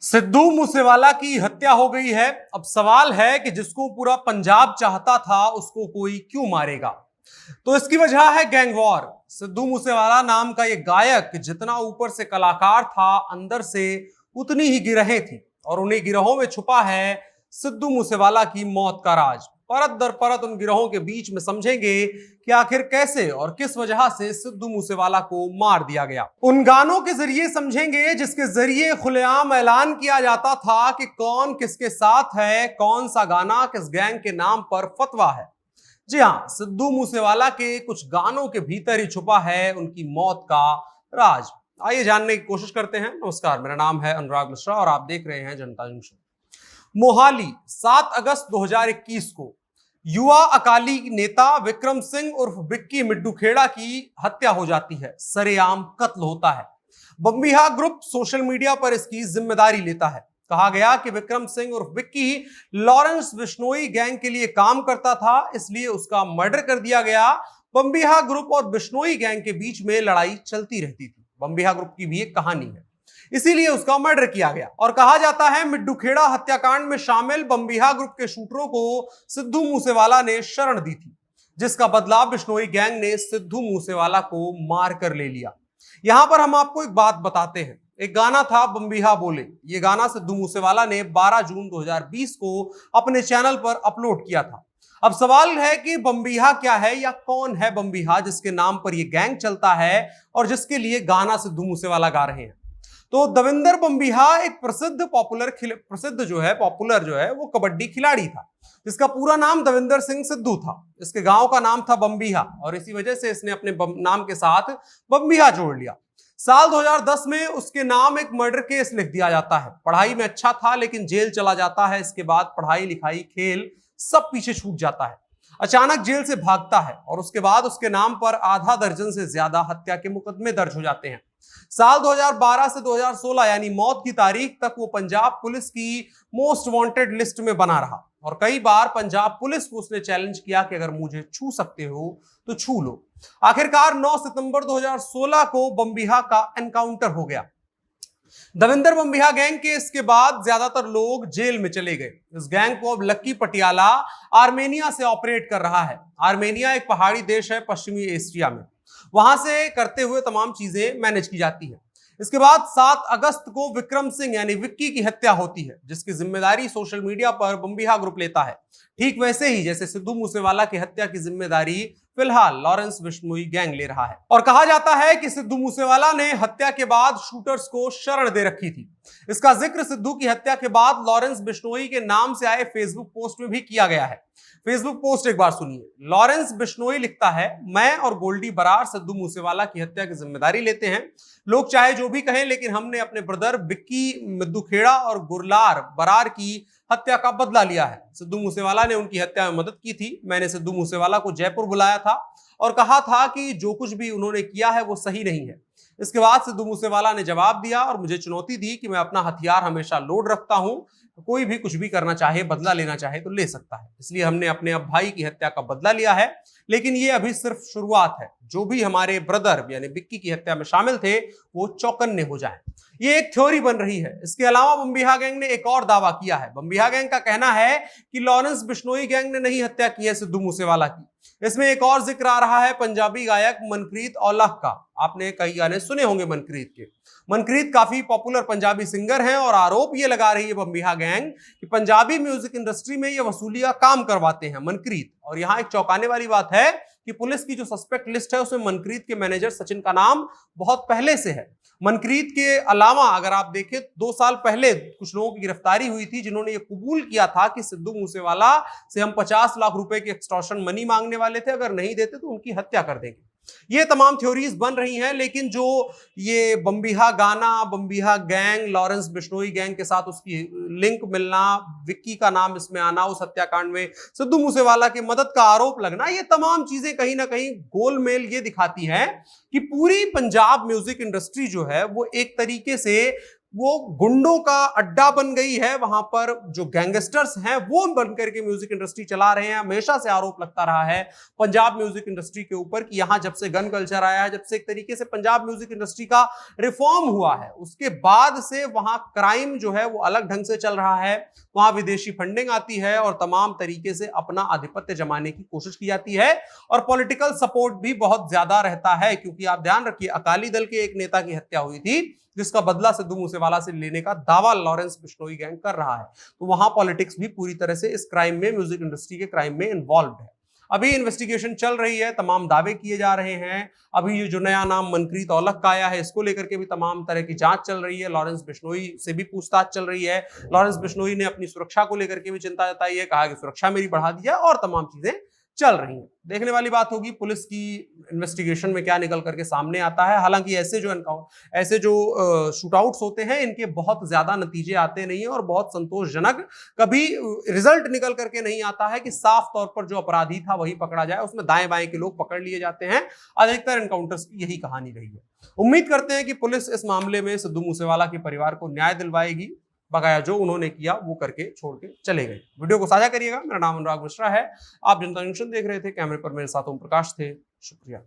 सिद्धू मूसेवाला की हत्या हो गई है। अब सवाल है कि जिसको पूरा पंजाब चाहता था उसको कोई क्यों मारेगा। तो इसकी वजह है गैंग वॉर। सिद्धू मूसेवाला नाम का ये गायक जितना ऊपर से कलाकार था, अंदर से उतनी ही गिरहें थी और उन्हीं गिरोहों में छुपा है सिद्धू मूसेवाला की मौत का राज। परत दर परत उन गिरोहों के बीच में समझेंगे कि आखिर कैसे और किस वजह से सिद्धू मूसेवाला को मार दिया गया। उन गानों के जरिए समझेंगे जिसके जरिए खुलेआम ऐलान किया जाता था कि कौन किसके साथ है, कौन सा गाना किस गैंग के नाम पर फतवा है। जी हाँ, सिद्धू मूसेवाला के कुछ गानों के भीतर ही छुपा है उनकी मौत का राज। आइए जानने की कोशिश करते हैं। नमस्कार, मेरा नाम है अनुराग मिश्रा और आप देख रहे हैं जनता जंक्शन। मोहाली 7 अगस्त 2021 को युवा अकाली नेता विक्रम सिंह उर्फ विक्की मिड्डू खेड़ा की हत्या हो जाती है। सरेआम कत्ल होता है। बम्बिहा ग्रुप सोशल मीडिया पर इसकी जिम्मेदारी लेता है। कहा गया कि विक्रम सिंह उर्फ विक्की लॉरेंस बिश्नोई गैंग के लिए काम करता था, इसलिए उसका मर्डर कर दिया गया। बम्बिहा ग्रुप और बिश्नोई गैंग के बीच में लड़ाई चलती रहती थी। बम्बिहा ग्रुप की भी एक कहानी है, इसीलिए उसका मर्डर किया गया। और कहा जाता है मिड्डू खेड़ा हत्याकांड में शामिल बम्बिहा ग्रुप के शूटरों को सिद्धू मूसेवाला ने शरण दी थी, जिसका बदला बिश्नोई गैंग ने सिद्धू मूसेवाला को मार कर ले लिया। यहां पर हम आपको एक बात बताते हैं। एक गाना था बम्बिहा बोले। ये गाना सिद्धू मूसेवाला ने 12 जून 2020 को अपने चैनल पर अपलोड किया था। अब सवाल है कि बम्बिहा क्या है या कौन है बम्बिहा जिसके नाम पर यह गैंग चलता है और जिसके लिए गाना सिद्धू मूसेवाला गा रहे हैं। तो दविंदर बम्बिहा एक प्रसिद्ध जो है वो कबड्डी खिलाड़ी था, जिसका पूरा नाम दविंदर सिंह सिद्धू था। इसके गांव का नाम था बम्बिहा और इसी वजह से इसने अपने नाम के साथ बम्बिहा जोड़ लिया। साल 2010 में उसके नाम एक मर्डर केस लिख दिया जाता है। पढ़ाई में अच्छा था लेकिन जेल चला जाता है। इसके बाद पढ़ाई लिखाई खेल सब पीछे छूट जाता है। अचानक जेल से भागता है और उसके बाद उसके नाम पर आधा दर्जन से ज्यादा हत्या के मुकदमे दर्ज हो जाते हैं। साल 2012 से 2016 यानी मौत की तारीख तक वो पंजाब पुलिस की मोस्ट वांटेड लिस्ट में बना रहा और कई बार पंजाब पुलिस को उसने चैलेंज किया कि अगर मुझे छू सकते हो तो छू लो। आखिरकार 9 सितंबर 2016 को बम्बिहा का एनकाउंटर हो गया। दविंदर बम्बिहा गैंग के इसके बाद ज्यादातर लोग जेल में चले गए। इस गैंग को अब लक्की पटियाला आर्मेनिया से ऑपरेट कर रहा है। आर्मेनिया एक पहाड़ी देश है पश्चिमी एशिया में। वहां से करते हुए तमाम चीजें मैनेज की जाती है। इसके बाद 7 अगस्त को विक्रम सिंह यानी विक्की की हत्या होती है, जिसकी जिम्मेदारी सोशल मीडिया पर बम्बिहा ग्रुप लेता है। ठीक वैसे ही जैसे सिद्धू मूसेवाला की हत्या की जिम्मेदारी फिलहाल लॉरेंस बिश्नोई गैंग ले रहा है। और कहा जाता है कि सिद्धू मूसेवाला ने हत्या के बाद शूटर्स को शरण दे रखी थी। इसका जिक्र सिद्धू की हत्या के बाद लॉरेंस बिश्नोई के नाम से आए फेसबुक पोस्ट में भी किया गया है। फेसबुक पोस्ट एक बार सुनिए। लॉरेंस बिश्नोई लिखता है, मैं और गोल्डी बरार सिद्धू मूसेवाला की हत्या की जिम्मेदारी लेते हैं। लोग चाहे जो भी कहें, लेकिन हमने अपने ब्रदर विक्की मिड्डू खेड़ा और गुरलार बरार की हत्या का बदला लिया है। सिद्धू मूसेवाला ने उनकी हत्या में मदद की थी। मैंने सिद्धू मूसेवाला को जयपुर बुलाया था और कहा था कि जो कुछ भी उन्होंने किया है वो सही नहीं है। इसके बाद सिद्धू मूसेवाला ने जवाब दिया और मुझे चुनौती दी कि मैं अपना हथियार हमेशा लोड रखता हूं, कोई भी कुछ भी करना चाहे, बदला लेना चाहे तो ले सकता है। इसलिए हमने अपने अब भाई की हत्या का बदला लिया है, लेकिन ये अभी सिर्फ शुरुआत है। जो भी हमारे ब्रदर यानी विक्की की हत्या में शामिल थे वो चौकन्ने हो जाएं। ये एक थ्योरी बन रही है। इसके अलावा बम्बिहा गैंग ने एक और दावा किया है। बम्बिहा गैंग का कहना है कि लॉरेंस बिश्नोई गैंग ने नहीं हत्या की है सिद्धू मूसेवाला की। इसमें एक और जिक्र आ रहा है पंजाबी गायक मनप्रीत औलख का। आपने कई गाने सुने होंगे मनप्रीत के। मनप्रीत काफी पॉपुलर पंजाबी सिंगर हैं और आरोप ये लगा रही है बम्बिहा गैंग कि पंजाबी म्यूजिक इंडस्ट्री में ये वसूली का काम करवाते हैं मनप्रीत। और यहाँ एक चौंकाने वाली बात है कि पुलिस की जो सस्पेक्ट लिस्ट है उसमें मनप्रीत के मैनेजर सचिन का नाम बहुत पहले से है। मनप्रीत के अलावा अगर आप देखें 2 साल पहले कुछ लोगों की गिरफ्तारी हुई थी जिन्होंने ये कबूल किया था कि सिद्धू मूसेवाला से हम 50 लाख रुपए की एक्सटॉर्शन मनी मांगने वाले थे, अगर नहीं देते तो उनकी हत्या कर देंगे। ये तमाम थ्योरीज बन रही हैं, लेकिन जो ये बम्बिहा गाना, Bambiha gang, Lawrence Bishnoi gang के साथ उसकी लिंक मिलना, विक्की का नाम इसमें आना, उस हत्याकांड में सिद्धू मूसेवाला की मदद का आरोप लगना, ये तमाम चीजें कहीं ना कहीं गोलमेल ये दिखाती हैं कि पूरी पंजाब म्यूजिक इंडस्ट्री जो है वो एक तरीके से वो गुंडों का अड्डा बन गई है। वहां पर जो गैंगस्टर्स हैं वो बनकर के म्यूजिक इंडस्ट्री चला रहे हैं। हमेशा से आरोप लगता रहा है पंजाब म्यूजिक इंडस्ट्री के ऊपर कि यहां जब से गन कल्चर आया है, जब से एक तरीके से पंजाब म्यूजिक इंडस्ट्री का रिफॉर्म हुआ है, उसके बाद से वहां क्राइम जो है वो अलग ढंग से चल रहा है। वहां विदेशी फंडिंग आती है और तमाम तरीके से अपना आधिपत्य जमाने की कोशिश की जाती है और पॉलिटिकल सपोर्ट भी बहुत ज्यादा रहता है। क्योंकि आप ध्यान रखिए, अकाली दल के एक नेता की हत्या हुई थी जिसका बदला सिद्धू मूसेवाला से लेने का दावा लॉरेंस बिश्नोई गैंग कर रहा है। तो वहां पॉलिटिक्स भी पूरी तरह से इस क्राइम में, म्यूजिक इंडस्ट्री के क्राइम में इन्वॉल्व है। अभी इन्वेस्टिगेशन चल रही है, तमाम दावे किए जा रहे हैं। अभी ये जो नया नाम मनप्रीत औलख का आया है, इसको लेकर के भी तमाम तरह की जांच चल रही है। लॉरेंस बिश्नोई से भी पूछताछ चल रही है। लॉरेंस बिश्नोई ने अपनी सुरक्षा को लेकर के भी चिंता जताई है, कहा कि सुरक्षा मेरी बढ़ा दी है और तमाम चीजें चल रही हैं। देखने वाली बात होगी पुलिस की इन्वेस्टिगेशन में क्या निकल करके सामने आता है। हालांकि ऐसे जो शूटआउट्स होते हैं, इनके बहुत ज्यादा नतीजे आते नहीं है और बहुत संतोषजनक कभी रिजल्ट निकल करके नहीं आता है कि साफ तौर पर जो अपराधी था वही पकड़ा जाए। उसमें दाएं बाएं के लोग पकड़ लिए जाते हैं। अधिकतर एनकाउंटर्स की यही कहानी रही है। उम्मीद करते हैं कि पुलिस इस मामले में सिद्धू मूसेवाला के परिवार को न्याय दिलवाएगी। बकाया जो उन्होंने किया वो करके छोड़ के चले गए। वीडियो को साझा करिएगा। मेरा नाम अनुराग मिश्रा है। आप जनता जंक्शन देख रहे थे। कैमरे पर मेरे साथ ओम प्रकाश थे। शुक्रिया।